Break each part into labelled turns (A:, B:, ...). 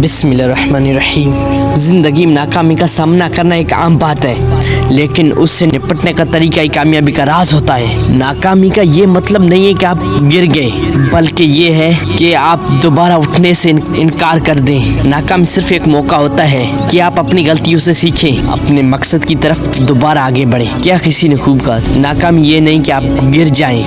A: बिस्मिल्लाहिर्रहमानिर्रहीम। ज़िंदगी में नाकामी का सामना करना एक आम बात है, लेकिन उससे निपटने का तरीका ही कामयाबी का राज होता है। नाकामी का ये मतलब नहीं है कि आप गिर गए, बल्कि ये है कि आप दोबारा उठने से इनकार कर दें। नाकामी सिर्फ एक मौका होता है कि आप अपनी गलतियों से सीखें, अपने मकसद की तरफ दोबारा आगे बढ़ें। क्या किसी ने खूब कहा, नाकामी ये नहीं कि आप गिर जाएं,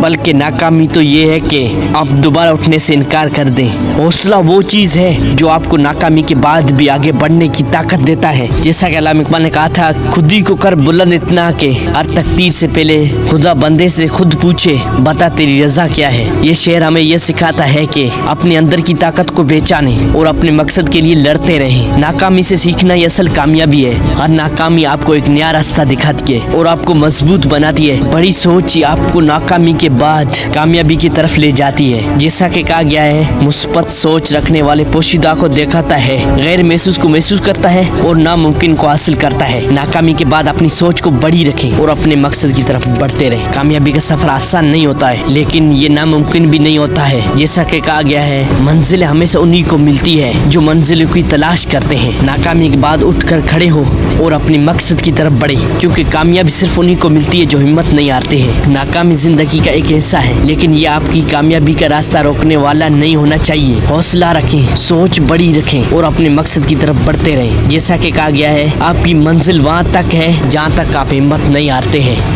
A: बल्कि नाकामी तो ये है कि आप दोबारा उठने से इनकार कर दें। हौसला वो चीज़ है जो आपको नाकामी के बाद भी आगे बढ़ने की ताकत देता है। जैसा कि अल्लामा इकबाल ने कहा था, खुद ही को कर बुलंद इतना के हर तकदीर से पहले खुदा बंदे से खुद पूछे, बता तेरी रजा क्या है। ये शेर हमें यह सिखाता है कि अपने अंदर की ताकत को पहचाने और अपने मकसद के लिए लड़ते रहें। नाकामी से सीखना ही असल कामयाबी है। हर नाकामी आपको एक नया रास्ता दिखाती है और आपको मजबूत बनाती है। बड़ी सोच ही आपको नाकामी के बाद कामयाबी की तरफ ले जाती है। जैसा कि कहा गया है, मुस्बत सोच रखने वाले पोशीदा को दिखाता है, गैर महसूस को महसूस करता है और नामुमकिन को हासिल करता है। नाकामी के बाद अपनी सोच को बड़ी रखें और अपने मकसद की तरफ बढ़ते रहें। कामयाबी का सफर आसान नहीं होता है, लेकिन ये नामुमकिन भी नहीं होता है। जैसा कि कहा गया है, मंजिल हमेशा उन्हीं को मिलती है जो मंजिलों की तलाश करते हैं। नाकामी के बाद उठकर खड़े हो और अपने मकसद की तरफ बढ़े, क्योंकि कामयाबी सिर्फ उन्हीं को मिलती है जो हिम्मत नहीं हारते हैं। नाकामी जिंदगी का एक हिस्सा है, लेकिन ये आपकी कामयाबी का रास्ता रोकने वाला नहीं होना चाहिए। हौसला रखें, सोच बड़ी रखें और अपने मकसद की तरफ बढ़ते रहें। जैसा कि कहा गया है, आपकी मंजिल वहाँ तक है जहाँ तक आप हिम्मत नहीं हारते हैं।